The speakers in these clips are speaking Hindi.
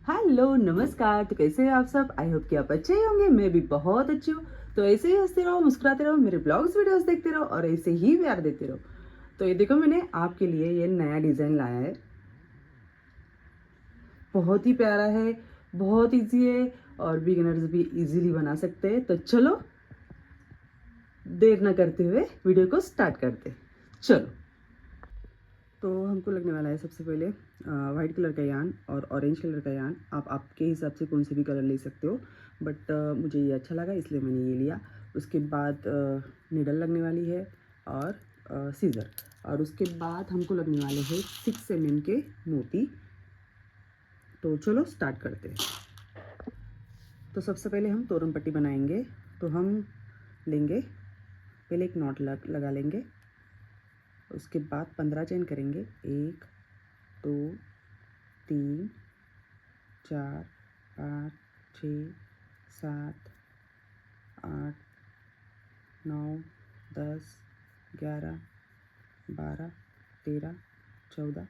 हेलो नमस्कार। तो कैसे हैं आप सब? आई होप कि आप अच्छे ही होंगे। मैं भी बहुत अच्छी हूँ। तो ऐसे ही हंसते रहो, मुस्कुराते रहो, मेरे ब्लॉग्स वीडियोस देखते रहो और ऐसे ही प्यार देते रहो। तो ये देखो, मैंने आपके लिए ये नया डिज़ाइन लाया है। बहुत ही प्यारा है, बहुत इजी है और बिगिनर्स भी इजीली बना सकते हैं। तो चलो देर ना करते हुए वीडियो को स्टार्ट करते हैं। चलो। तो हमको लगने वाला है सबसे पहले वाइट कलर का यान और ऑरेंज कलर का यान। आप आपके हिसाब से कौन से भी कलर ले सकते हो, बट मुझे ये अच्छा लगा इसलिए मैंने ये लिया। उसके बाद नीडल लगने वाली है और सीज़र। और उसके बाद हमको लगने वाले हैं 6 mm के मोती। तो चलो स्टार्ट करते हैं। तो सबसे पहले हम तोरण पट्टी बनाएंगे। तो हम लेंगे, पहले एक नॉट लगा लेंगे। उसके बाद 15 चेन करेंगे। 1 2 3 4 5 6 7 8 9 10 11 12 13 14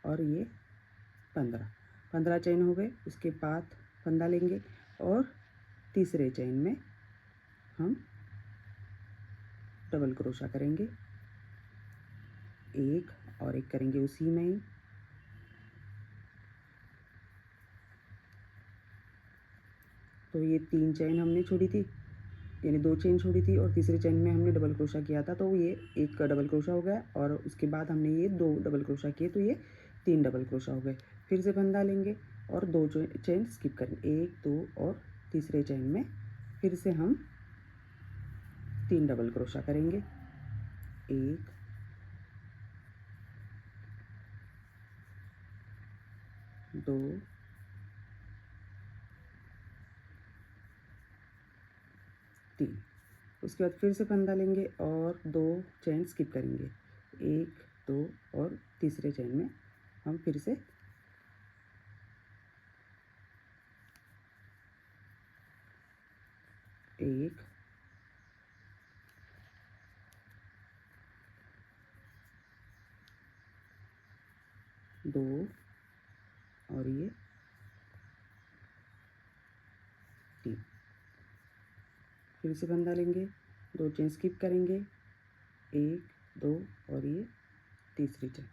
और ये 15 चेन हो गए। उसके बाद फंदा लेंगे और तीसरे चेन में हम डबल क्रोशा करेंगे। एक और एक करेंगे उसी में ही। तो ये 3 चेन हमने छोड़ी थी, यानी 2 चेन छोड़ी थी और तीसरे चेन में हमने डबल क्रोशा किया था, तो ये एक डबल क्रोशा हो गया। और उसके बाद हमने ये 2 डबल क्रोशा किए, तो ये 3 डबल क्रोशा हो गए। फिर से फंदा लेंगे और 2 चेन स्किप करेंगे। 1 2 और तीसरे चेन में फिर से हम 3 डबल क्रोशा करेंगे। 1 2 3। उसके बाद फिर से फंदा लेंगे और 2 चेन स्किप करेंगे। 1 2 और तीसरे चेन में हम फिर से 1 2 और ये 3। फिर से फंदा लेंगे, 2 चेन स्किप करेंगे। 1 2 और ये तीसरी चेन।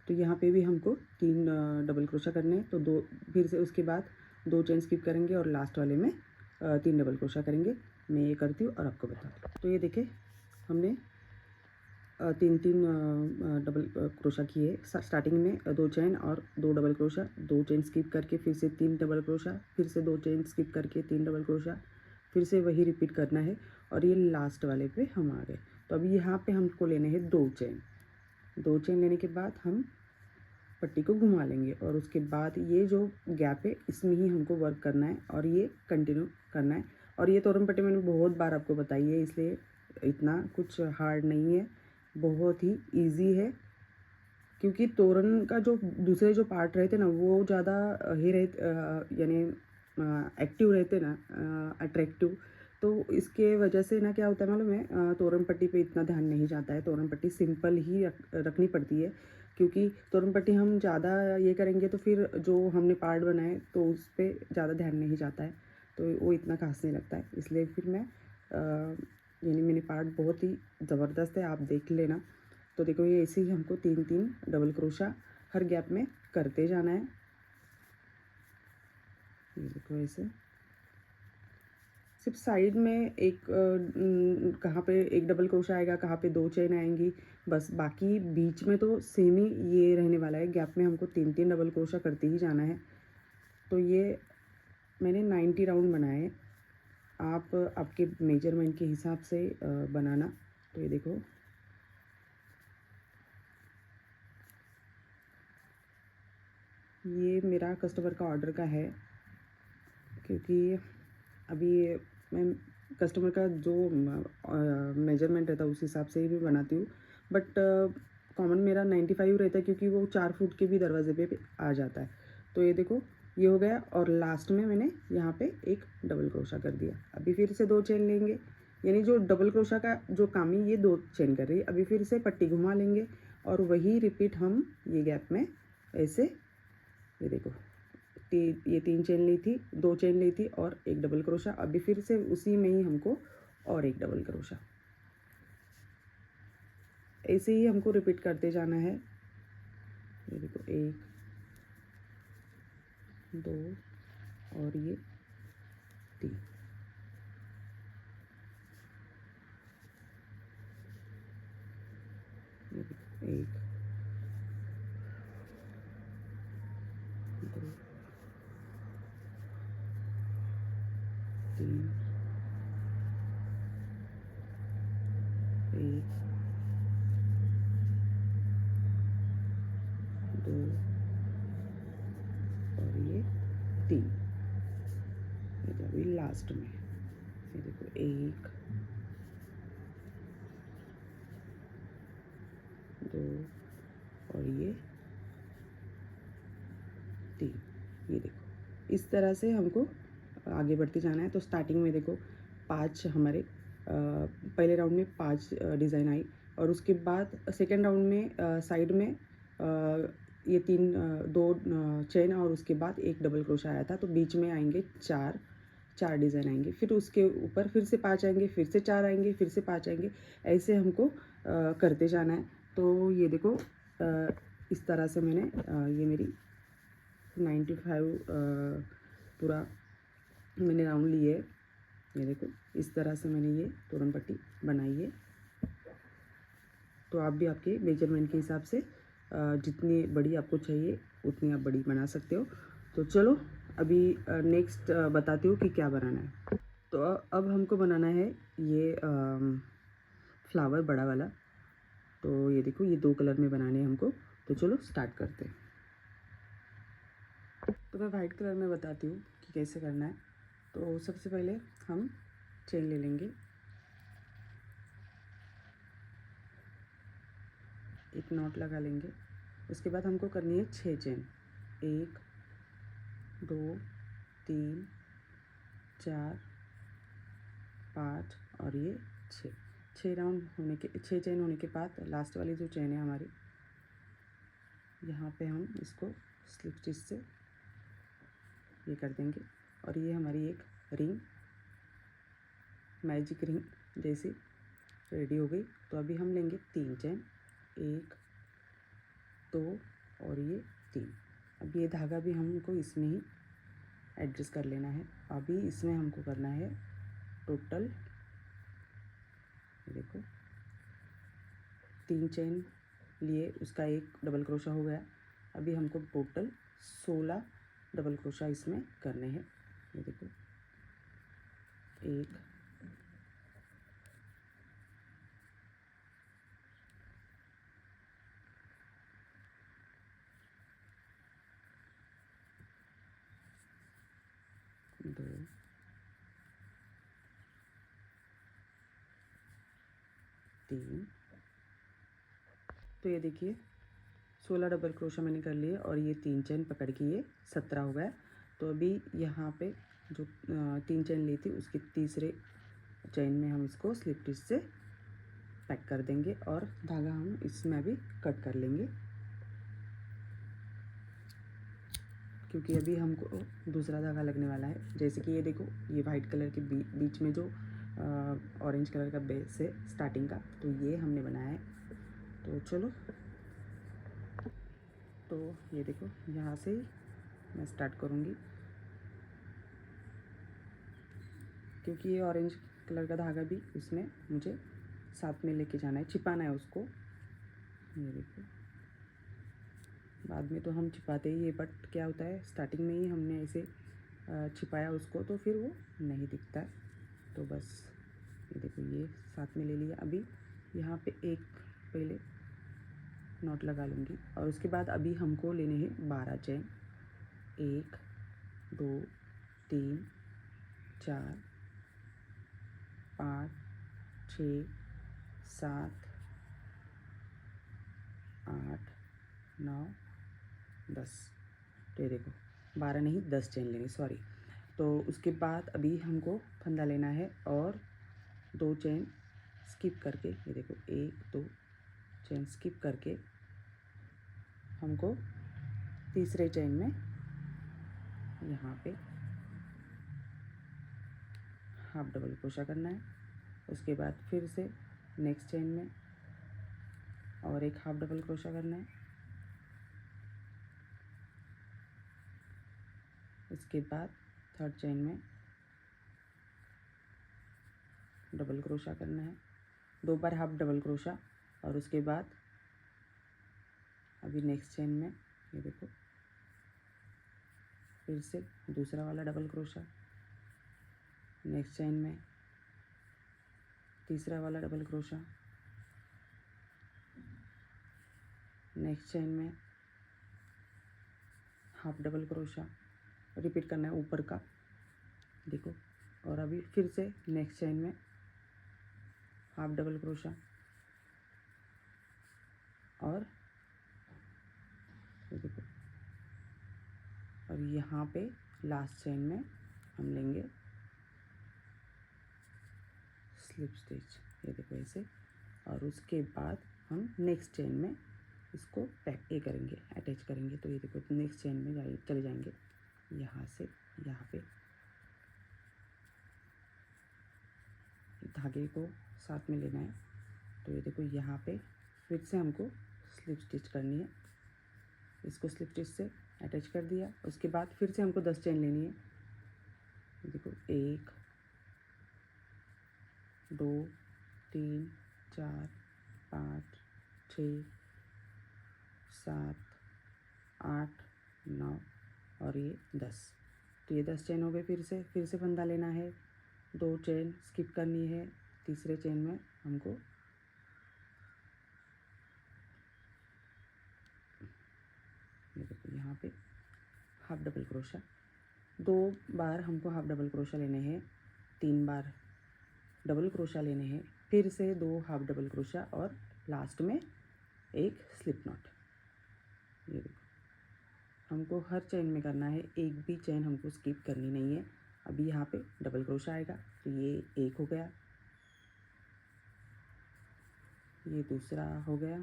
तो यहाँ पे भी हमको 3 डबल क्रोशा करने हैं। तो 2 फिर से उसके बाद 2 चेन स्किप करेंगे और लास्ट वाले में 3 डबल क्रोशा करेंगे। मैं ये करती हूँ और आपको बताती हूँ। तो ये देखें, हमने 3 डबल क्रोशा किए। स्टार्टिंग में 2 चेन और 2 डबल क्रोशा, 2 चेन स्किप करके फिर से 3 डबल क्रोशा, फिर से 2 चेन स्किप करके 3 डबल क्रोशा, फिर से वही रिपीट करना है। और ये लास्ट वाले पे हम आ गए। तो अभी यहाँ पे हमको लेने हैं 2 चेन। 2 चेन लेने के बाद हम पट्टी को घुमा लेंगे और उसके बाद ये जो गैप है इसमें ही हमको वर्क करना है और ये कंटिन्यू करना है। और ये तोरण पट्टी मैंने बहुत बार आपको बताई है, इसलिए इतना कुछ हार्ड नहीं है, बहुत ही इजी है। क्योंकि तोरण का जो दूसरे जो पार्ट रहते ना वो ज़्यादा ही रहते, यानी एक्टिव रहते ना, अट्रैक्टिव। तो इसके वजह से ना क्या होता है मालूम है, तोरण पट्टी पे इतना ध्यान नहीं जाता है। तोरण पट्टी सिंपल ही रखनी पड़ती है, क्योंकि तोरण पट्टी हम ज़्यादा ये करेंगे तो फिर जो हमने पार्ट बनाए तो उस पर ज़्यादा ध्यान नहीं जाता है, तो वो इतना खास नहीं लगता है। इसलिए फिर मैं यानी मेरी पार्ट बहुत ही ज़बरदस्त है, आप देख लेना। तो देखो ये ऐसे ही हमको 3 डबल क्रोशा हर गैप में करते जाना है। ये देखो ऐसे सिर्फ साइड में एक कहाँ पे एक डबल क्रोशा आएगा, कहाँ पे 2 चेन आएंगी, बस। बाकी बीच में तो सेम ही ये रहने वाला है। गैप में हमको 3 डबल क्रोशा करते ही जाना है। तो ये मैंने 90 राउंड बनाए। आप आपके मेजरमेंट के हिसाब से बनाना। तो ये देखो, ये मेरा कस्टमर का ऑर्डर का है, क्योंकि अभी मैं कस्टमर का जो मेजरमेंट रहता है उस हिसाब से ही मैं बनाती हूँ। बट कॉमन मेरा 95 रहता है, क्योंकि वो 4 फुट के भी दरवाजे पे आ जाता है। तो ये देखो ये हो गया और लास्ट में मैंने यहाँ पे एक डबल क्रोशा कर दिया। अभी फिर से 2 चेन लेंगे। यानी जो डबल क्रोशा का जो काम है ये 2 चेन कर रही है। अभी फिर से पट्टी घुमा लेंगे और वही रिपीट हम ये गैप में ऐसे, ये देखो ये 3 चेन ली थी, 2 चेन ली थी और एक डबल क्रोशा। अभी फिर से उसी में ही हमको और एक डबल क्रोशा, ऐसे ही हमको रिपीट करते जाना है। ये देखो 1 2 और ये 3, ये देखो 1 2 3 1 2 और ये 3। ये तो अभी लास्ट में, ये देखो 1 2 और ये 3। ये देखो इस तरह से हमको आगे बढ़ते जाना है। तो स्टार्टिंग में देखो 5 हमारे पहले राउंड में 5 डिज़ाइन आई और उसके बाद सेकेंड राउंड में साइड में ये 2 चेन और उसके बाद एक डबल क्रोशा आया था। तो बीच में आएंगे 4 डिज़ाइन आएंगे, फिर उसके ऊपर फिर से 5 आएंगे, फिर से 4 आएंगे, फिर से 5 आएंगे, ऐसे हमको करते जाना है। तो ये देखो इस तरह से मैंने ये मेरी 95 पूरा मैंने राउंड लिए। ये देखो इस तरह से मैंने ये तोरण पट्टी बनाई है। तो आप भी आपके मेजरमेंट के हिसाब से जितनी बड़ी आपको चाहिए उतनी आप बड़ी बना सकते हो। तो चलो अभी नेक्स्ट बताती हूँ कि क्या बनाना है। तो अब हमको बनाना है ये फ्लावर बड़ा वाला। तो ये देखो ये 2 कलर में बनाने हैं हमको। तो चलो स्टार्ट करते हैं। तो मैं वाइट कलर में बताती हूँ कि कैसे करना है। तो सबसे पहले हम चेन ले लेंगे, एक नॉट लगा लेंगे। उसके बाद हमको करनी है 6 चेन, 1 2 3 4 5 और ये 6 राउंड होने के 6 चेन होने के बाद लास्ट वाली जो चेन है हमारी, यहाँ पे हम इसको स्लिप स्टिच से ये कर देंगे और ये हमारी एक रिंग, मैजिक रिंग जैसी रेडी हो गई। तो अभी हम लेंगे 3 चेन, 1 2 और ये 3। अब ये धागा भी हमको इसमें ही एडजस्ट कर लेना है। अभी इसमें हमको करना है टोटल, देखो 3 चेन लिए, उसका एक डबल क्रोशा हो गया। अभी हमको टोटल 16 डबल क्रोशा इसमें करने हैं। ये देखो 1 2 3। तो ये देखिए 16 डबल क्रोशा मैंने कर लिए और ये 3 चेन पकड़ के ये 17 हो गया। तो अभी यहाँ पे जो 3 चेन ली थी उसके तीसरे चेन में हम इसको स्लिप स्टिच से पैक कर देंगे और धागा हम इसमें भी कट कर लेंगे, क्योंकि अभी हमको दूसरा धागा लगने वाला है। जैसे कि ये देखो ये वाइट कलर के बीच में जो ऑरेंज कलर का बेस है स्टार्टिंग का, तो ये हमने बनाया है। तो चलो, तो ये देखो यहाँ से ही मैं स्टार्ट करूँगी, क्योंकि ये ऑरेंज कलर का धागा भी इसमें मुझे साथ में लेके जाना है, छिपाना है उसको। ये देखो बाद में तो हम छिपाते ही है, बट क्या होता है स्टार्टिंग में ही हमने ऐसे छिपाया उसको तो फिर वो नहीं दिखता है। तो बस ये देखो ये साथ में ले लिया। अभी यहाँ पे एक पहले नॉट लगा लूँगी और उसके बाद अभी हमको लेने हैं 12 चेन, 1 2 3 4 5 6 7 8 9 10। तो ये देखो 12 नहीं 10 चेन लेंगे, सॉरी। तो उसके बाद अभी हमको फंदा लेना है और 2 चेन स्किप करके, ये देखो 1 2 चेन स्किप करके हमको तीसरे चेन में यहाँ पे हाफ डबल क्रोशा करना है। उसके बाद फिर से नेक्स्ट चेन में और एक हाफ डबल क्रोशा करना है। इसके बाद थर्ड चेन में डबल क्रोशा करना है, 2 बार हाफ डबल क्रोशा। और उसके बाद अभी नेक्स्ट चेन में ये देखो फिर से दूसरा वाला डबल क्रोशा, नेक्स्ट चेन में तीसरा वाला डबल क्रोशा, नेक्स्ट चेन में हाफ डबल क्रोशा, रिपीट करना है ऊपर का देखो। और अभी फिर से नेक्स्ट चेन में हाफ डबल क्रोशा और ये देखो। और यहाँ पे लास्ट चेन में हम लेंगे स्लिप स्टिच, ये देखो ऐसे। और उसके बाद हम नेक्स्ट चेन में इसको पैक करेंगे, अटैच करेंगे। तो ये देखो नेक्स्ट चेन में चले जाएंगे, यहाँ से यहाँ पे धागे को साथ में लेना है। तो ये देखो यहाँ पे फिर से हमको स्लिप स्टिच करनी है, इसको स्लिप स्टिच से अटैच कर दिया। उसके बाद फिर से हमको 10 चेन लेनी है। देखो 1 2 3 4 5 6 7 8 9 और ये 10। तो ये 10 चेन हो गए। फिर से फंदा लेना है, 2 चेन स्किप करनी है। तीसरे चेन में हमको ये देखो यहाँ पे हाफ डबल क्रोशा, 2 बार हमको हाफ डबल क्रोशा लेने हैं, 3 बार डबल क्रोशा लेने हैं, फिर से 2 हाफ डबल क्रोशा और लास्ट में एक स्लिप नॉट। ये देखो हमको हर चेन में करना है, एक भी चेन हमको स्किप करनी नहीं है। अभी यहाँ पे डबल क्रोशा आएगा, तो ये एक हो गया, ये दूसरा हो गया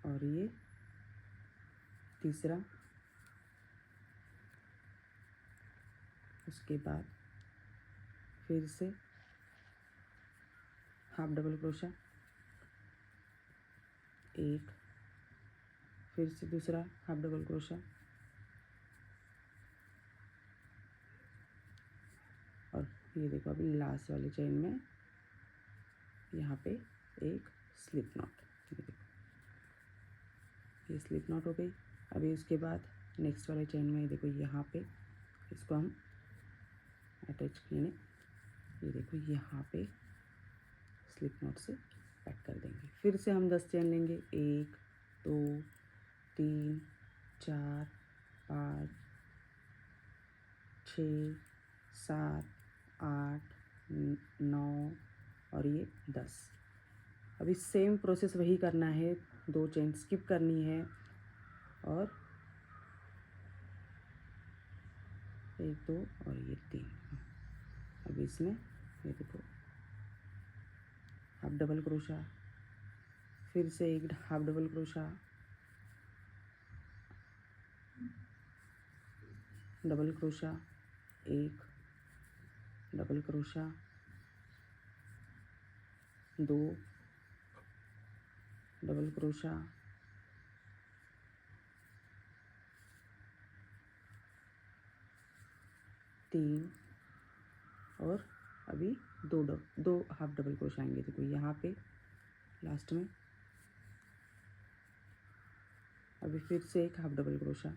और ये तीसरा। उसके बाद फिर से हाफ डबल क्रोशा, एक, फिर से दूसरा हाफ डबल क्रोशा और ये देखो अभी लास्ट वाले चेन में यहाँ पे एक स्लिप नॉट। ये देखो ये स्लिप नॉट हो गई। अभी उसके बाद नेक्स्ट वाले चेन में देखो यहाँ पे इसको हम अटैच किए, ये देखो यहाँ पे स्लिप नॉट से पैक कर देंगे। फिर से हम 10 चेन लेंगे, 1 2 3 4 5 6 7 8 9 और ये 10। अभी सेम प्रोसेस वही करना है, 2 चेन स्किप करनी है और 1 2 और ये 3। अभी इसमें ये देखो हाफ डबल क्रोशा, फिर से एक half double crochet, double crochet, एक डबल क्रोशा, 2 डबल क्रोशा, 3 और अभी 2 हाफ डबल क्रोशा आएंगे। देखो यहाँ पे लास्ट में अभी फिर से एक हाफ डबल क्रोशा,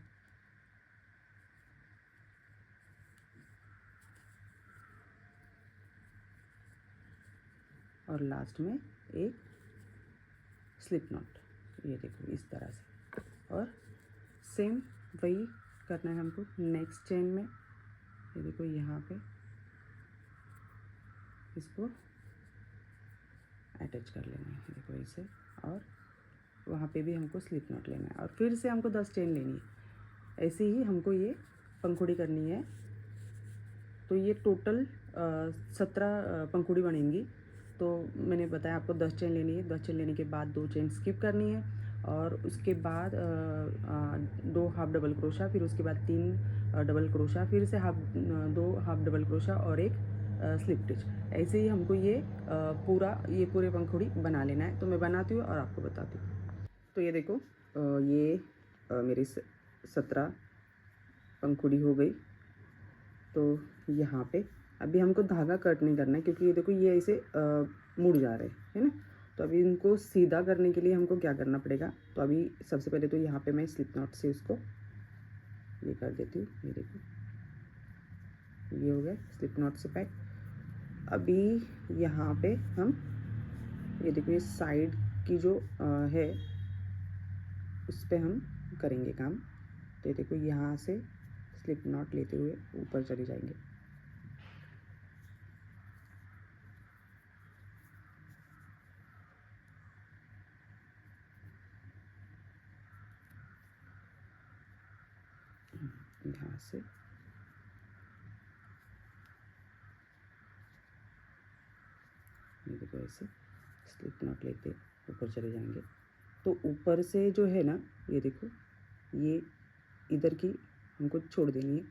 और लास्ट में एक स्लिप नॉट। ये देखो इस तरह से। और सेम वही करना है हमको नेक्स्ट चेन में। ये देखो यहाँ पे इसको अटैच कर लेना है, देखो ऐसे। और वहाँ पे भी हमको स्लिप नॉट लेना है और फिर से हमको 10 चेन लेनी है। ऐसे ही हमको ये पंखुड़ी करनी है। तो ये टोटल 17 पंखुड़ी बनेंगी। तो मैंने बताया आपको 10 चेन लेनी है, 10 चेन लेने के बाद 2 चेन स्किप करनी है और उसके बाद 2 हाफ डबल क्रोशा, फिर उसके बाद 3 डबल क्रोशा, फिर से 2 हाफ डबल क्रोशा और एक स्लिप स्टिच। ऐसे ही हमको ये पूरे पंखुड़ी बना लेना है। तो मैं बनाती हूँ और आपको बताती हूँ। तो ये देखो, ये मेरी 17 पंखुड़ी हो गई। तो यहाँ पे अभी हमको धागा कट नहीं करना है, क्योंकि ये देखो ये ऐसे मुड़ जा रहे हैं, है ना। तो अभी इनको सीधा करने के लिए हमको क्या करना पड़ेगा, तो अभी सबसे पहले तो यहाँ पे मैं स्लिप नॉट से इसको ये कर देती हूँ। ये देखो, ये हो गया स्लिप नॉट से पैक। अभी यहाँ पे हम ये देखो, ये साइड की जो है उस पर हम करेंगे काम। तो ये देखो, यहाँ से स्लिप नॉट लेते हुए ऊपर चले जाएंगे। यहाँ से ये देखो, ऐसे स्लिप नॉट लेते ऊपर चले जाएंगे। तो ऊपर से जो है ना, ये देखो, ये इधर की हमको छोड़ देनी है।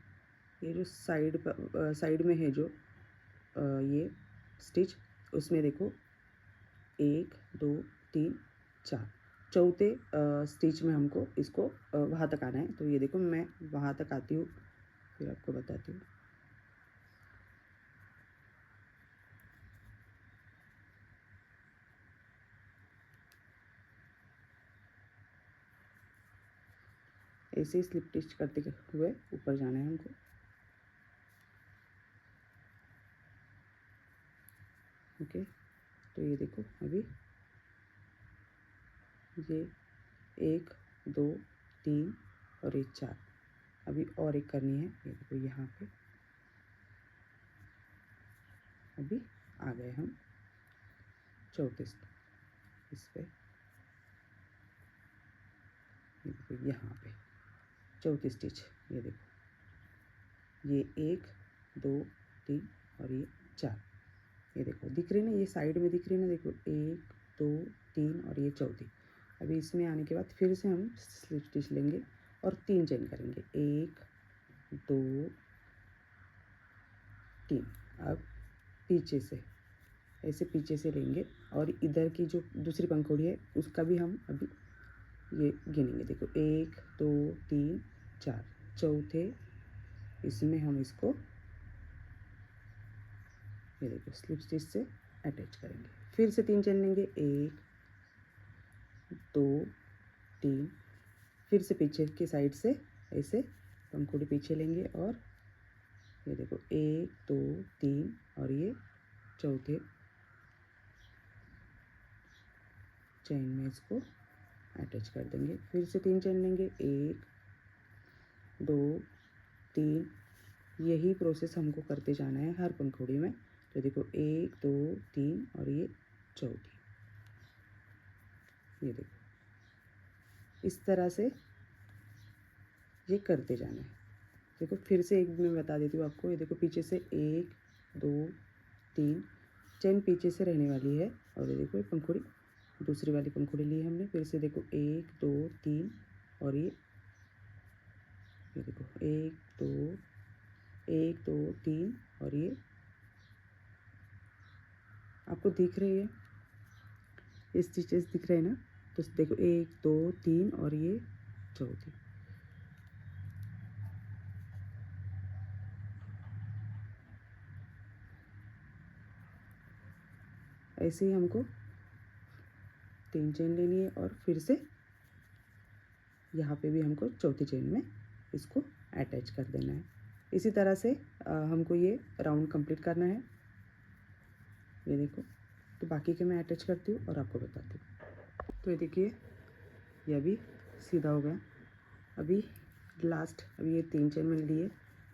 ये जो साइड में है जो ये स्टिच, उसमें देखो 1 2 3 4 चौथे स्टिच में हमको इसको वहाँ तक आना है। तो ये देखो, मैं वहाँ तक आती हूँ, फिर आपको बताती हूँ। ऐसे ही स्लिप स्टिच करते हुए ऊपर जाना है हमको। ओके, तो ये देखो, अभी ये 1 2 3 और ये 4, अभी और एक करनी है। ये देखो, यहाँ पे अभी आ गए हम चौथे इस पे। ये देखो, यहाँ पे चौथी स्टिच। ये देखो, ये 1 2 3 और ये 4। ये देखो, दिख रही ना, ये साइड में दिख रही ना, देखो 1 2 3 और ये चौथी। अभी इसमें आने के बाद फिर से हम स्लिप स्टिच लेंगे और 3 चेन करेंगे, 1 2 3। अब पीछे से ऐसे पीछे से लेंगे और इधर की जो दूसरी पंखुड़ी है उसका भी हम अभी ये गिनेंगे। देखो, 1 2 3 4, चौथे इसमें हम इसको ये देखो स्लिप स्टिच से अटैच करेंगे। फिर से 3 चेन लेंगे, 1 2 3, फिर से पीछे की साइड से ऐसे पंखुड़ी पीछे लेंगे और ये देखो 1 2 3 और ये चौथे चेन में इसको अटैच कर देंगे। फिर से 3 चेन लेंगे, 1 2 3। यही प्रोसेस हमको करते जाना है हर पंखुड़ी में। तो देखो, 1 2 3 और ये चौथी। ये देखो, इस तरह से ये करते जाना है। देखो, फिर से एक मैं बता देती हूँ आपको। ये देखो, पीछे से 1 2 3 चेन पीछे से रहने वाली है और ये देखो, पंखुड़ी दूसरी वाली पंखुड़ी ली हमने। फिर से देखो, 1 2 3 और ये देखो 1 2 3 और ये आपको दिख रही है, ये स्टिचेस दिख रहे हैं ना। तो देखो, 1 2 3 और ये चौथी। ऐसे ही हमको 3 चेन लेनी है और फिर से यहाँ पे भी हमको चौथी चेन में इसको अटैच कर देना है। इसी तरह से हमको ये राउंड कंप्लीट करना है। ये देखो, तो बाकी के मैं अटैच करती हूँ और आपको बताती हूँ। तो ये देखिए, ये अभी सीधा हो गया। अभी ये 3 चेन मैंने लिए।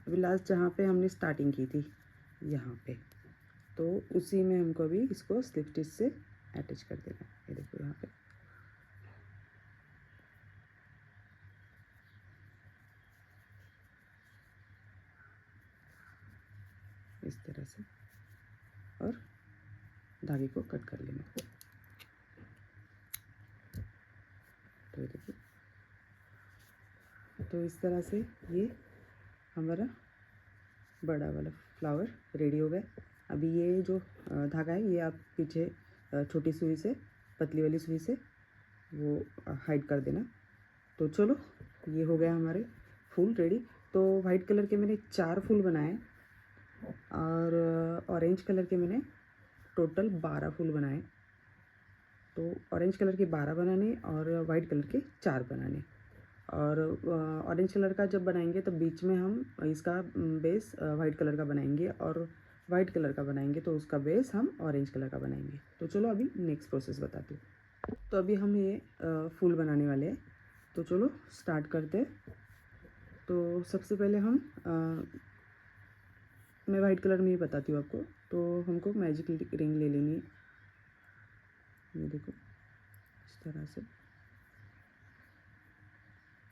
अभी लास्ट जहाँ पे हमने स्टार्टिंग की थी, यहाँ पे, तो उसी में हमको अभी इसको स्लिप स्टिच से अटैच कर देना है। ये देखो, यहाँ पे इस तरह से और धागे को कट कर लेना। तो देखिए, तो इस तरह से ये हमारा बड़ा वाला फ्लावर रेडी हो गया। अभी ये जो धागा है ये आप पीछे छोटी सुई से, पतली वाली सुई से वो हाइड कर देना। तो चलो, ये हो गया हमारे फूल रेडी। तो वाइट कलर के मैंने 4 फूल बनाए और ऑरेंज कलर के मैंने टोटल 12 फूल बनाए। तो ऑरेंज कलर के 12 बनाने और वाइट कलर के 4 बनाने। और ऑरेंज कलर का जब बनाएंगे तब बीच में हम इसका बेस वाइट कलर का बनाएंगे, और वाइट कलर का बनाएंगे तो उसका बेस हम ऑरेंज कलर का बनाएंगे। तो चलो अभी नेक्स्ट प्रोसेस बताती हूँ। तो अभी हम ये फूल बनाने वाले हैं, तो चलो स्टार्ट करते हैं। तो सबसे पहले हम मैं वाइट कलर में ही बताती हूँ आपको। तो हमको मैजिक रिंग ले लेनी है। ये देखो, इस तरह से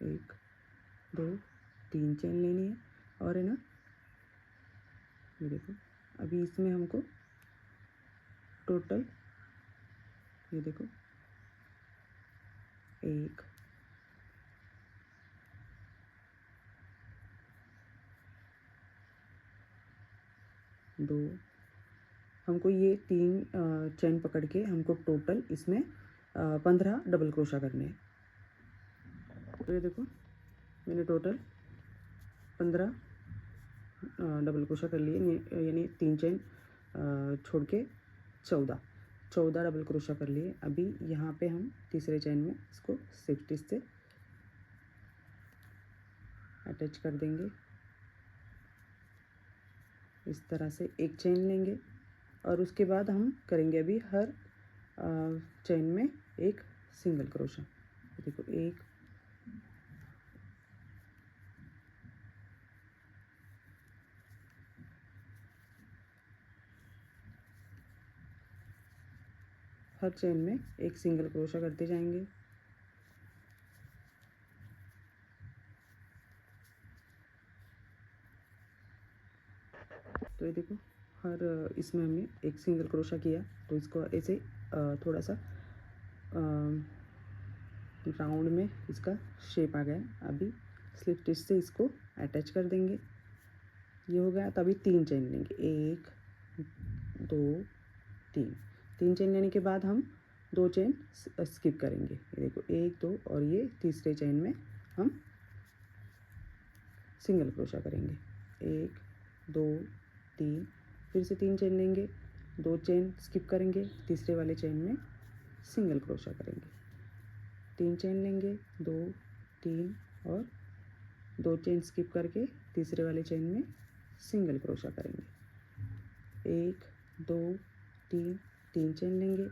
1 2 3 चेन लेनी है। और है ना, ये देखो, अभी इसमें हमको टोटल ये देखो 1 2, हमको ये 3 चेन पकड़ के हमको टोटल इसमें 15 डबल क्रोशा करने हैं। तो ये देखो, मैंने टोटल 15 डबल क्रोशा कर लिए, यानी 3 चेन छोड़ के 14 डबल क्रोशा कर लिए। अभी यहाँ पे हम तीसरे चेन में इसको स्लिप स्टिच से अटैच कर देंगे। इस तरह से एक चेन लेंगे और उसके बाद हम करेंगे अभी हर चेन में एक सिंगल क्रोशा। देखो, 1 हर चेन में एक सिंगल क्रोशा करते जाएंगे। तो ये देखो, हर इसमें हमने एक सिंगल क्रोशा किया, तो इसको ऐसे थोड़ा सा राउंड में इसका शेप आ गया। अभी स्लिप स्टिच से इसको अटैच कर देंगे। ये हो गया। तभी 3 चेन लेंगे, 1 2 3 चेन लेने के बाद हम 2 चेन स्किप करेंगे। ये देखो, 1 2 और ये तीसरे चेन में हम सिंगल क्रोशा करेंगे। 1 2 3, फिर से 3 चेन लेंगे, 2 चेन स्किप करेंगे, तीसरे वाले चेन में सिंगल क्रोशा करेंगे। 3 चेन लेंगे, 2 3 और 2 चेन स्किप करके तीसरे वाले चेन में सिंगल क्रोशा करेंगे। 1 2 3 चेन लेंगे,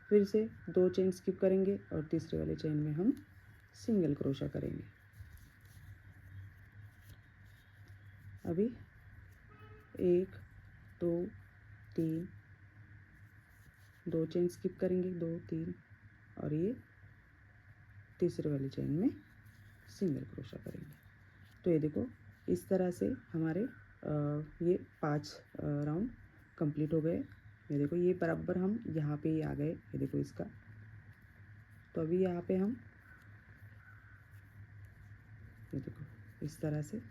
फिर से 2 चेन स्किप करेंगे और तीसरे वाले चेन में हम सिंगल क्रोशा करेंगे। अभी 1 2 3, 2 चेन स्किप करेंगे, 2 3 और ये तीसरे वाली चेन में सिंगल क्रोशा करेंगे। तो ये देखो, इस तरह से हमारे ये 5 राउंड कंप्लीट हो गए। ये देखो, ये बराबर हम यहाँ पे ही आ गए। ये देखो इसका। तो अभी यहाँ पे हम ये देखो इस तरह से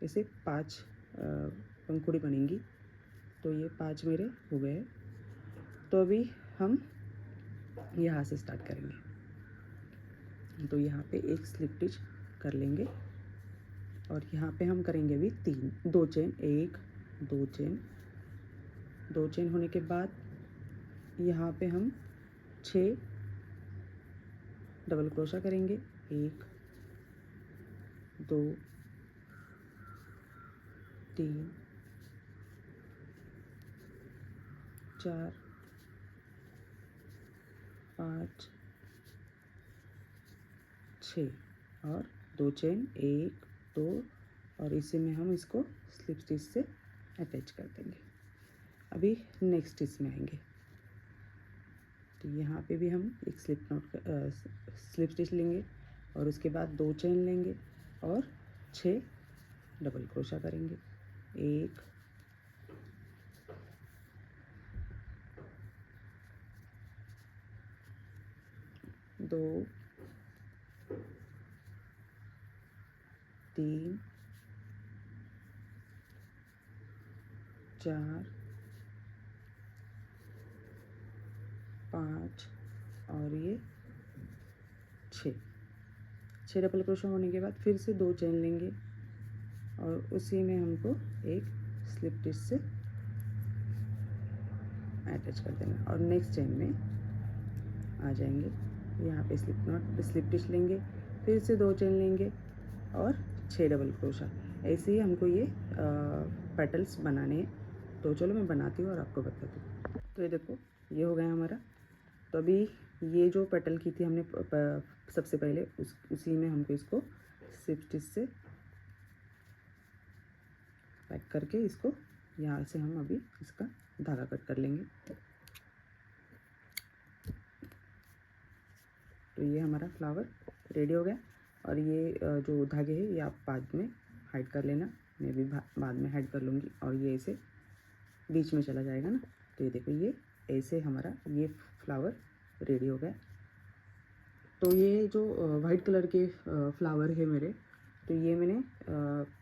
ऐसे 5 पंखुड़ी बनेंगी। तो ये 5 मेरे हो गए। तो अभी हम यहाँ से स्टार्ट करेंगे। तो यहाँ पे एक स्लिप स्टिच कर लेंगे और यहाँ पे हम करेंगे अभी 2 चेन, 1 2 चेन। 2 चेन होने के बाद यहाँ पे हम 6 डबल क्रोशा करेंगे। 1 2 3 4 5 6 और 2 चेन, 1 2 और इसी में हम इसको स्लिप स्टिच से अटैच कर देंगे। अभी नेक्स्ट स्टिच में आएंगे। तो यहाँ पे भी हम एक स्लिप स्टिच लेंगे और उसके बाद 2 चेन लेंगे और 6 डबल क्रोशा करेंगे। 1 2 3 4 5 और ये 6 डबल क्रोशा होने के बाद फिर से 2 चेन लेंगे और उसी में हमको एक स्लिप स्टिच से अटैच कर देना और नेक्स्ट चेन में आ जाएंगे। यहाँ पे स्लिप स्टिच लेंगे, फिर से 2 चेन लेंगे और 6 डबल क्रोशा। ऐसे ही हमको ये पेटल्स बनाने हैं। तो चलो मैं बनाती हूँ और आपको बताती हूँ। तो ये देखो ये हो गया हमारा। तो अभी ये जो पेटल की थी हमने सबसे पहले उसी में हमको इसको स्लिप स्टिच से पैक करके इसको यहाँ से हम अभी इसका धागा कट कर लेंगे। तो ये हमारा फ्लावर रेडी हो गया और ये जो धागे हैं ये आप बाद में हाइड कर लेना, मैं भी बाद में हाइड कर लूँगी और ये ऐसे बीच में चला जाएगा ना। तो ये देखो ये ऐसे हमारा ये फ्लावर रेडी हो गया। तो ये जो वाइट कलर के फ्लावर है मेरे, तो ये मैंने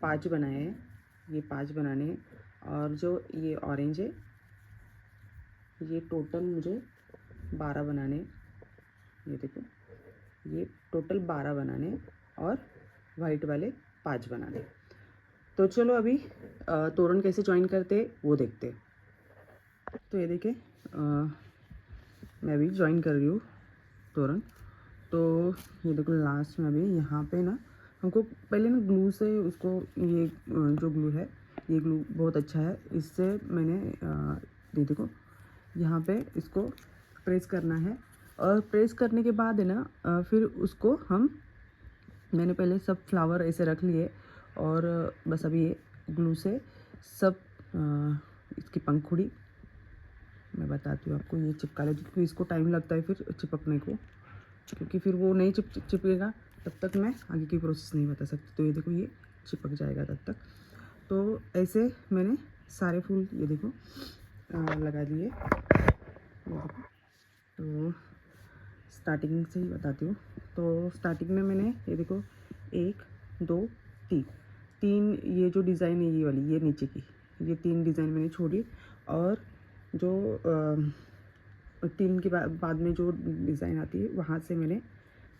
5 बनाए हैं, ये 5 बनाने हैं। और जो ये ऑरेंज है ये टोटल मुझे 12 बनाने हैं। ये देखो ये टोटल 12 बनाने हैं और वाइट वाले 5 बनाने हैं। तो चलो अभी तोरण कैसे ज्वाइन करते हैं वो देखते हैं। तो ये देखिए मैं अभी ज्वाइन कर रही हूँ तोरण। तो ये देखो लास्ट में अभी यहाँ पे ना हमको पहले ना ग्लू से उसको ये जो ग्लू है ये ग्लू बहुत अच्छा है, इससे मैंने ये देखो यहाँ पे इसको प्रेस करना है और प्रेस करने के बाद है ना फिर उसको मैंने पहले सब फ्लावर ऐसे रख लिए और बस अभी ये ग्लू से सब इसकी पंखुड़ी मैं बताती हूँ आपको, ये चिपका लेती हूँ क्योंकि इसको टाइम लगता है फिर चिपकने को, क्योंकि फिर वो नहीं चिपकेगा तब तक मैं आगे की प्रोसेस नहीं बता सकती। तो ये देखो ये चिपक जाएगा तब तक। तो ऐसे मैंने सारे फूल ये देखो लगा दिए। ये देखो तो स्टार्टिंग से ही बताती हूँ। तो स्टार्टिंग में मैंने ये देखो 1 2 3 ये जो डिज़ाइन है ये वाली ये नीचे की ये 3 डिज़ाइन मैंने छोड़ी और जो 3 के बाद में जो डिज़ाइन आती है वहाँ से मैंने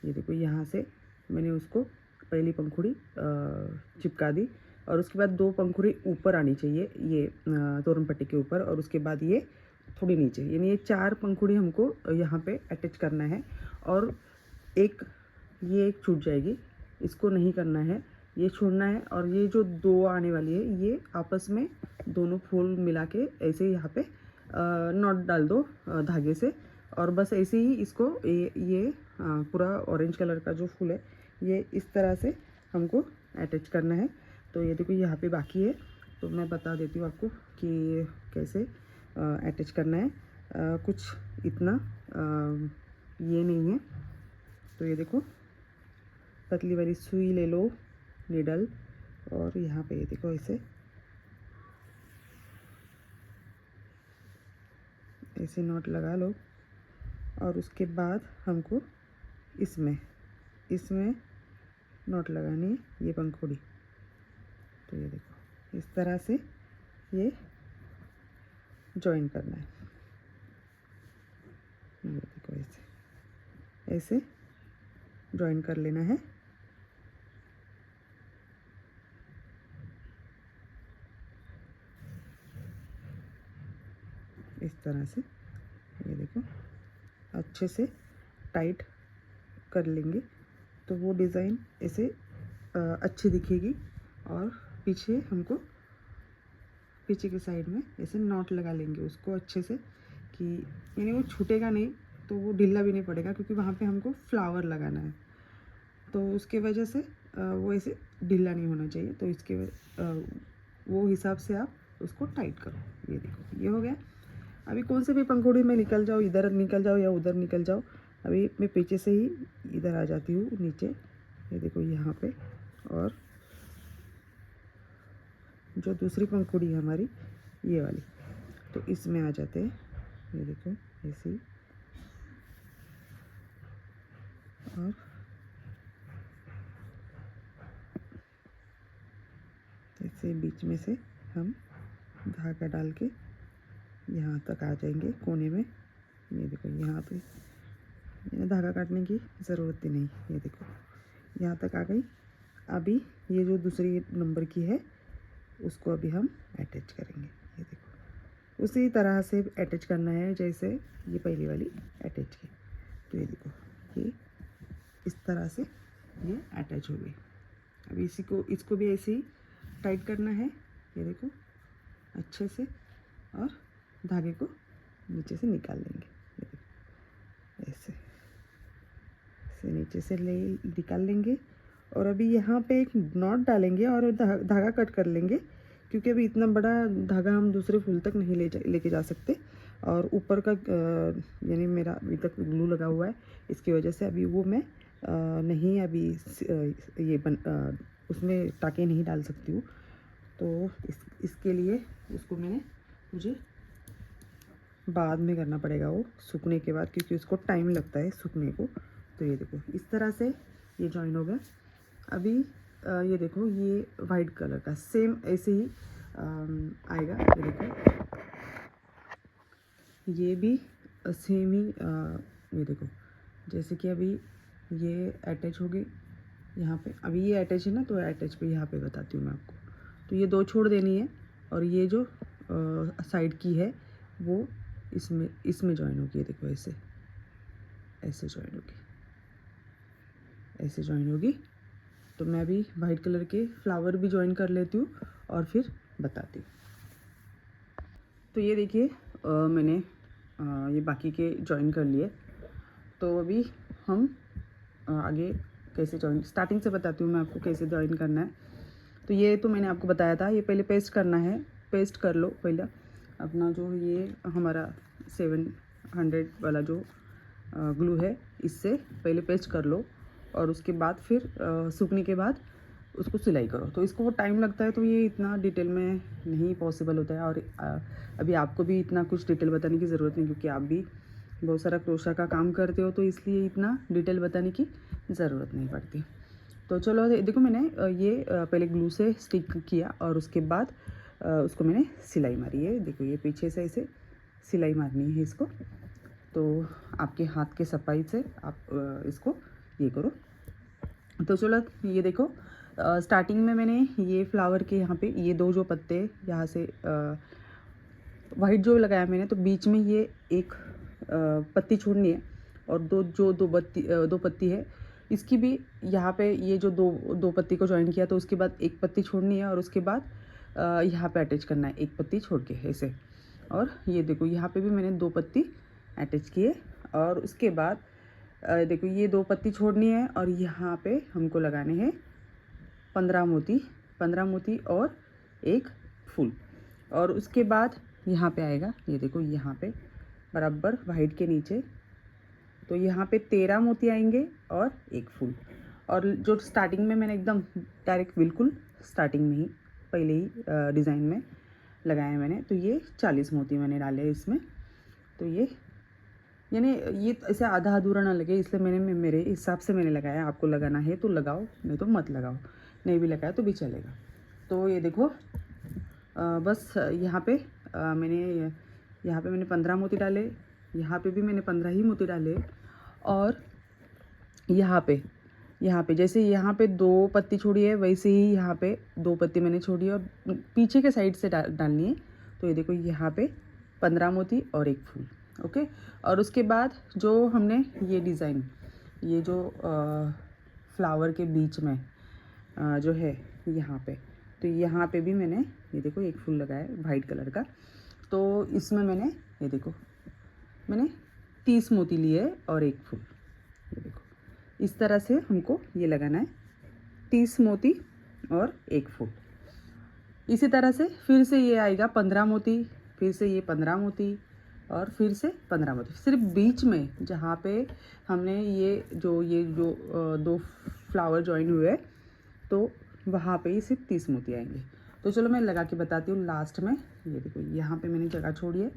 ये देखो यहाँ से मैंने उसको पहली पंखुड़ी चिपका दी और उसके बाद 2 पंखुड़ी ऊपर आनी चाहिए ये तोरण पट्टी के ऊपर और उसके बाद ये थोड़ी नीचे, यानी ये 4 पंखुड़ी हमको यहाँ पे अटैच करना है और एक छूट जाएगी, इसको नहीं करना है, ये छोड़ना है। और ये जो 2 आने वाली है ये आपस में दोनों फूल मिला के ऐसे यहाँ पे नॉट डाल दो धागे से और बस ऐसे ही इसको ये पूरा ऑरेंज कलर का जो फूल है ये इस तरह से हमको अटैच करना है। तो ये देखो यहाँ पे बाकी है, तो मैं बता देती हूँ आपको कि कैसे अटैच करना है। कुछ इतना ये नहीं है। तो ये देखो पतली वाली सुई ले लो, निडल, और यहाँ पे ये देखो ऐसे नॉट लगा लो और उसके बाद हमको इसमें नॉट लगानी है ये पंखुड़ी। तो ये देखो इस तरह से ये जॉइन करना है। ये देखो ऐसे जॉइन कर लेना है। इस तरह से ये देखो अच्छे से टाइट कर लेंगे तो वो डिज़ाइन ऐसे अच्छी दिखेगी। और पीछे के साइड में ऐसे नॉट लगा लेंगे उसको अच्छे से कि यानी वो छूटेगा नहीं, तो वो ढीला भी नहीं पड़ेगा क्योंकि वहाँ पे हमको फ्लावर लगाना है, तो उसके वजह से वो ऐसे ढीला नहीं होना चाहिए। तो इसके वो हिसाब से आप उसको टाइट करो। ये देखो ये हो गया। अभी कौन से भी पंखुड़ी में निकल जाओ, इधर निकल जाओ या उधर निकल जाओ। अभी मैं पीछे से ही इधर आ जाती हूँ नीचे, ये देखो यहाँ पे, और जो दूसरी पंखुड़ी है हमारी ये वाली, तो इसमें आ जाते हैं। ये देखो ऐसे ही, और ऐसे बीच में से हम धागा डाल के यहाँ तक आ जाएंगे कोने में। ये देखो यहाँ पे धागा काटने की ज़रूरत ही नहीं, ये देखो यहाँ तक आ गई। अभी ये जो दूसरी नंबर की है उसको अभी हम अटैच करेंगे। ये देखो उसी तरह से अटैच करना है जैसे ये पहली वाली अटैच की। तो ये देखो ये इस तरह से ये अटैच हो गई। अभी इसको भी ऐसे ही टाइट करना है। ये देखो अच्छे से, और धागे को नीचे से निकाल लेंगे। ये देखो ऐसे नीचे से ले निकाल लेंगे। और अभी यहाँ पे एक नॉट डालेंगे और धागा कट कर लेंगे, क्योंकि अभी इतना बड़ा धागा हम दूसरे फूल तक नहीं लेके जा सकते। और ऊपर का यानी मेरा अभी तक ग्लू लगा हुआ है, इसकी वजह से अभी वो मैं नहीं अभी ये उसमें टाँके नहीं डाल सकती हूँ। तो इसके लिए उसको मुझे बाद में करना पड़ेगा, वो सूखने के बाद, क्योंकि उसको टाइम लगता है सूखने को। तो ये देखो इस तरह से ये जॉइन हो गया। अभी ये देखो ये वाइट कलर का सेम ऐसे ही आएगा। ये देखो ये भी सेम ही ये देखो जैसे कि अभी ये अटैच हो गई यहाँ पे। अभी ये अटैच है ना, तो अटैच पे यहाँ पे बताती हूँ मैं आपको। तो ये 2 छोड़ देनी है, और ये जो साइड की है वो इसमें जॉइन होगी। ये देखो ऐसे जॉइन होगी, ऐसे जॉइन होगी। तो मैं अभी वाइट कलर के फ्लावर भी जॉइन कर लेती हूँ और फिर बताती हूँ। तो ये देखिए मैंने ये बाकी के जॉइन कर लिए। तो अभी हम आगे कैसे जॉइन, स्टार्टिंग से बताती हूँ मैं आपको कैसे जॉइन करना है। तो ये तो मैंने आपको बताया था, ये पहले पेस्ट करना है। पेस्ट कर लो पहले अपना जो ये हमारा 700 वाला जो ग्लू है, इससे पहले पेस्ट कर लो, और उसके बाद फिर सूखने के बाद उसको सिलाई करो। तो इसको वो टाइम लगता है, तो ये इतना डिटेल में नहीं पॉसिबल होता है। और अभी आपको भी इतना कुछ डिटेल बताने की ज़रूरत नहीं, क्योंकि आप भी बहुत सारा क्रोशा का काम करते हो, तो इसलिए इतना डिटेल बताने की ज़रूरत नहीं पड़ती। तो चलो देखो मैंने ये पहले ग्लू से स्टिक किया, और उसके बाद उसको मैंने सिलाई मारी है। देखो ये पीछे से ऐसे सिलाई मारनी है इसको। तो आपके हाथ के सफाई से आप इसको ये करो। तो चलो ये देखो स्टार्टिंग में मैंने ये फ्लावर के यहाँ पे ये 2 जो पत्ते यहाँ से वाइट जो लगाया मैंने, तो बीच में ये एक पत्ती छोड़नी है, और दो पत्ती है इसकी भी यहाँ पे। ये जो दो पत्ती को ज्वाइन किया, तो उसके बाद एक पत्ती छोड़नी है, और उसके बाद यहाँ पे अटैच करना है एक पत्ती छोड़ के ऐसे। और ये देखो यहाँ पे भी मैंने 2 पत्ती अटैच किए, और उसके बाद देखो ये 2 पत्ती छोड़नी है, और यहाँ पे हमको लगाने हैं 15 मोती और एक फूल। और उसके बाद यहाँ पे आएगा, ये देखो यहाँ पे बराबर वाइट के नीचे, तो यहाँ पे 13 मोती आएंगे और एक फूल। और जो स्टार्टिंग में मैंने एकदम डायरेक्ट बिल्कुल स्टार्टिंग में ही पहले ही डिज़ाइन में लगाया मैंने, तो ये 40 मोती मैंने डाले इसमें। तो ये यानी ये ऐसे आधा अधूरा ना लगे, इसलिए मैंने मेरे हिसाब से मैंने लगाया। आपको लगाना है तो लगाओ, नहीं तो मत लगाओ, नहीं भी लगाया तो भी चलेगा। तो ये देखो बस यहाँ पे मैंने 15 मोती डाले, यहाँ पे भी मैंने 15 ही मोती डाले। और यहाँ पे जैसे यहाँ पे 2 पत्ती छोड़ी है, वैसे ही यहाँ पे 2 पत्ती मैंने छोड़ी है, और पीछे के साइड से डालनी है। तो ये देखो यहाँ पे 15 मोती और एक फूल। ओके। और उसके बाद जो हमने ये डिज़ाइन, ये जो फ्लावर के बीच में जो है यहाँ पे, तो यहाँ पे भी मैंने ये देखो एक फूल लगाया है वाइट कलर का। तो इसमें मैंने ये देखो मैंने 30 मोती लिए और एक फूल। ये देखो इस तरह से हमको ये लगाना है, 30 मोती और एक फूल। इसी तरह से फिर से ये आएगा 15 मोती, फिर से ये 15 मोती, और फिर से 15 मोती। सिर्फ बीच में जहाँ पे हमने ये जो 2 फ्लावर ज्वाइन हुए, तो वहाँ पे ही सिर्फ 30 मोती आएंगे। तो चलो मैं लगा के बताती हूँ लास्ट में। ये देखो यहाँ पे मैंने जगह छोड़ी है,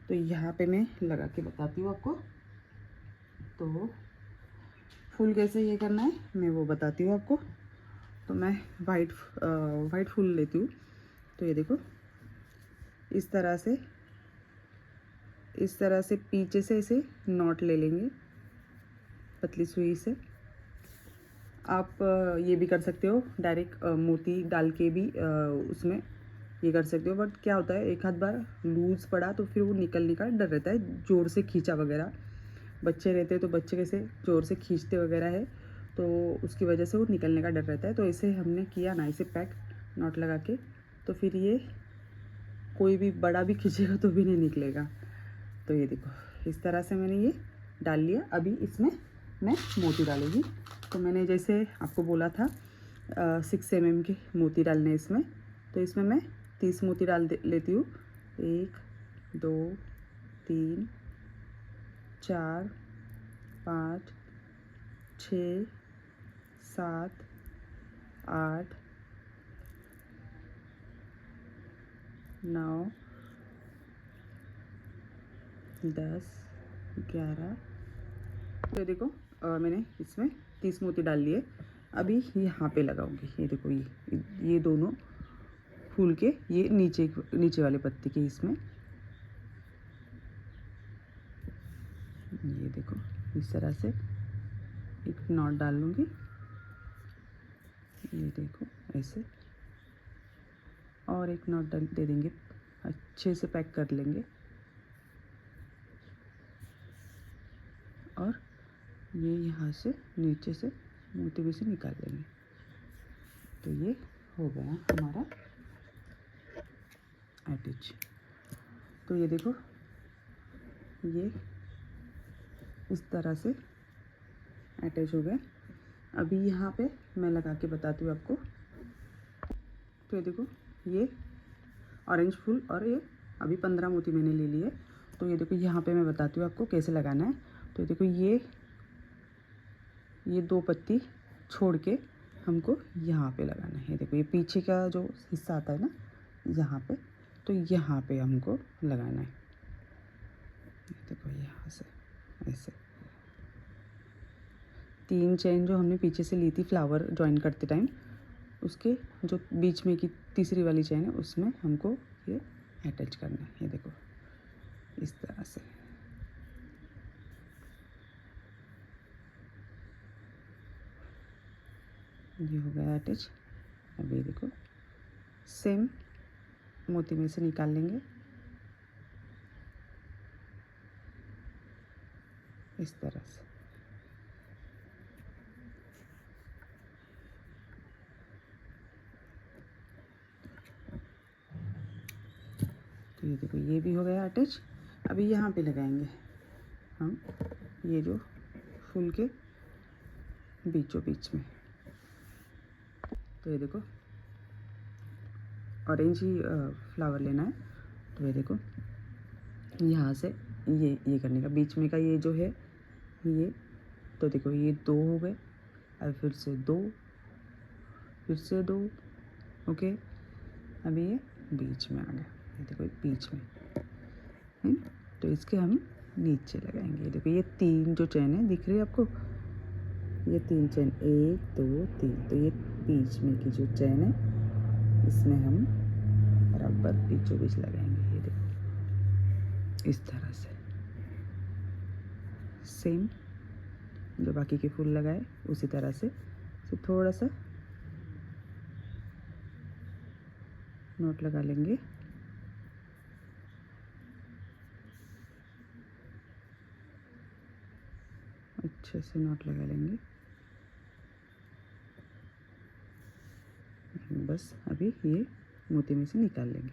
तो यहाँ पे मैं लगा के बताती हूँ आपको। तो फूल कैसे ये करना है मैं वो बताती हूँ आपको। तो मैं वाइट फूल लेती हूँ। तो ये देखो इस तरह से पीछे से ऐसे नॉट ले लेंगे पतली सुई से। आप ये भी कर सकते हो डायरेक्ट मोती डाल के भी उसमें ये कर सकते हो। बट क्या होता है एक आध बार लूज़ पड़ा तो फिर वो निकलने का डर रहता है, ज़ोर से खींचा वगैरह। बच्चे रहते हैं तो बच्चे कैसे ज़ोर से खींचते वगैरह है, तो उसकी वजह से वो निकलने का डर रहता है। तो ऐसे हमने किया ना, इसे पैक नॉट लगा के, तो फिर ये कोई भी बड़ा भी खींचेगा तो भी नहीं निकलेगा। तो ये देखो इस तरह से मैंने ये डाल लिया। अभी इसमें मैं मोती डालूँगी। तो मैंने जैसे आपको बोला था 6 mm के मोती डालने इसमें, तो इसमें मैं 30 मोती डाल लेती हूँ। 1 2 3 4 5 6 7 8 9 10 11। तो देखो मैंने इसमें 30 मोती डाल लिए। अभी यहाँ पे लगाऊंगी। ये देखो ये दोनों फूल के ये नीचे वाले पत्ती के इसमें ये देखो इस तरह से एक नॉट डाल लूँगी। ये देखो ऐसे, और एक नॉट दे देंगे, अच्छे से पैक कर लेंगे और ये यहाँ से नीचे से मोती भी से निकाल लेंगे। तो ये हो गया हमारा अटैच। तो ये देखो ये इस तरह से अटैच हो गया। अभी यहाँ पे मैं लगा के बताती हूँ आपको। तो ये देखो ये ऑरेंज फूल और ये अभी 15 मोती मैंने ले लिए। तो ये देखो यहाँ पे मैं बताती हूँ आपको कैसे लगाना है। तो ये देखो ये 2 पत्ती छोड़ के हमको यहाँ पे लगाना है। ये देखो ये पीछे का जो हिस्सा आता है ना यहाँ पे, तो यहाँ पे हमको लगाना है। ये देखो यहाँ से ऐसे 3 चेन जो हमने पीछे से ली थी फ्लावर ज्वाइन करते टाइम, उसके जो बीच में की तीसरी वाली चेन है उसमें हमको ये अटैच करना है। ये देखो इस तरह से। ये हो गया अटैच। अब ये देखो सेम मोती में से निकाल लेंगे इस तरह से। तो ये देखो ये भी हो गया अटैच। अभी यहाँ पे लगाएंगे हम ये जो फूल के बीचों बीच में। तो ये देखो ऑरेंज ही फ्लावर लेना है। तो ये देखो यहाँ से ये करने का, बीच में का ये जो है ये। तो देखो ये 2 हो गए, अब फिर से 2, फिर से 2। ओके, अभी ये बीच में आ गया। ये देखो बीच में है। तो इसके हम नीचे लगाएंगे। ये देखो ये 3 जो चैन है दिख रही है आपको, ये 3 चैन 1 2 3। तो ये बीच में की जो चैन है इसमें हम बराबर बीचों बीच लगाएंगे। ये देखो इस तरह से सेम जो बाकी के फूल लगाए उसी तरह से। तो थोड़ा सा नोट लगा लेंगे। अच्छे से नोट लगा लेंगे। बस अभी ये मोती में से निकाल लेंगे।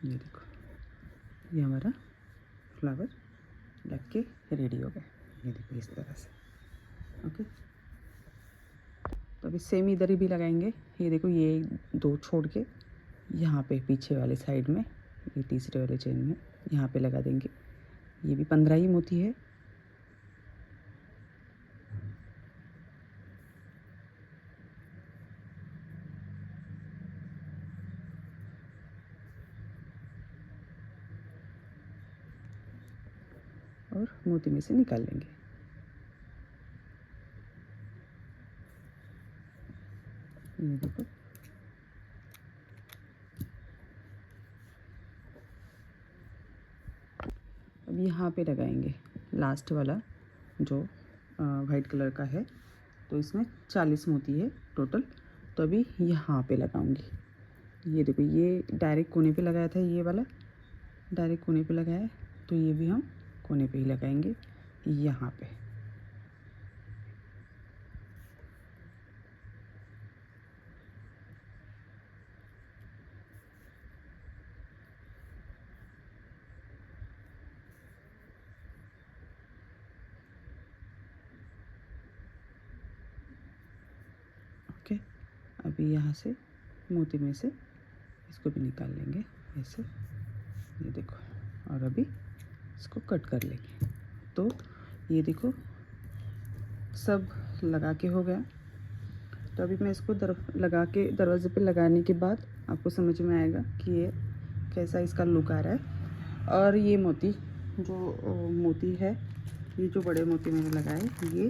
ये देखो ये हमारा फ्लावर लग के रेडी हो गया। ये देखो इस तरह से। ओके, तो अभी सेम इधर ही भी लगाएंगे। ये देखो ये 2 छोड़ के यहाँ पे पीछे वाले साइड में ये तीसरे वाले चेन में यहाँ पे लगा देंगे। ये भी 15 ही मोती है। और मोती में से निकाल लेंगे। ये देखो, अब यहाँ पे लगाएंगे लास्ट वाला जो वाइट कलर का है। तो इसमें 40 मोती है टोटल। तो अभी यहाँ पे लगाऊंगी। ये देखो, ये डायरेक्ट कोने पे लगाया था, ये वाला डायरेक्ट कोने पे लगाया है। तो ये भी हम कोने पे ही लगाएंगे यहाँ पे। ओके, अभी यहाँ से मोती में से इसको भी निकाल लेंगे ऐसे। ये देखो, और अभी इसको कट कर लेंगे। तो ये देखो सब लगा के हो गया। तो अभी मैं इसको लगा के दरवाजे पे लगाने के बाद आपको समझ में आएगा कि ये कैसा इसका लुक आ रहा है। और ये मोती जो मोती है, ये जो बड़े मोती मैंने लगाए, ये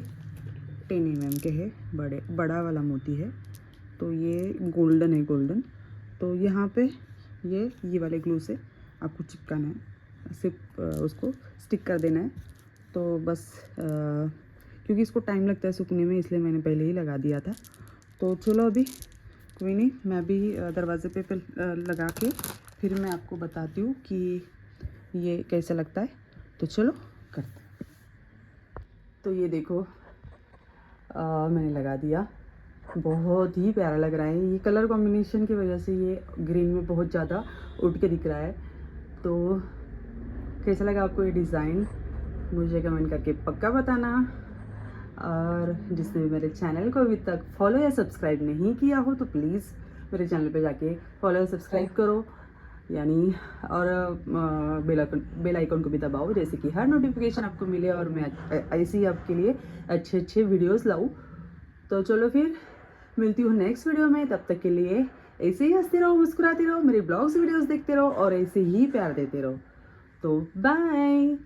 10 mm के है, बड़ा वाला मोती है। तो ये गोल्डन है, गोल्डन। तो यहाँ पे ये वाले ग्लू से आपको चिपकाना है, सिर्फ उसको स्टिक कर देना है। तो बस क्योंकि इसको टाइम लगता है सूखने में, इसलिए मैंने पहले ही लगा दिया था। तो चलो अभी कोई नहीं, मैं अभी दरवाजे पे लगा के फिर मैं आपको बताती हूँ कि ये कैसा लगता है। तो चलो करते हैं। तो ये देखो मैंने लगा दिया। बहुत ही प्यारा लग रहा है। ये कलर कॉम्बिनेशन की वजह से ये ग्रीन में बहुत ज़्यादा उठ के दिख रहा है। तो कैसा लगा आपको ये डिज़ाइन, मुझे कमेंट करके पक्का बताना। और जिसने भी मेरे चैनल को अभी तक फॉलो या सब्सक्राइब नहीं किया हो तो प्लीज़ मेरे चैनल पे जाके फॉलो या सब्सक्राइब करो यानी, और बेल आइकन को भी दबाओ, जैसे कि हर नोटिफिकेशन आपको मिले और मैं ऐसे ही आपके लिए अच्छे अच्छे वीडियोस लाऊं। तो चलो फिर मिलती हूँ नेक्स्ट वीडियो में। तब तक के लिए ऐसे ही हंसते रहो, मुस्कुराते रहो, मेरे ब्लॉग्स वीडियोस देखते रहो और ऐसे ही प्यार देते रहो। तो बाय।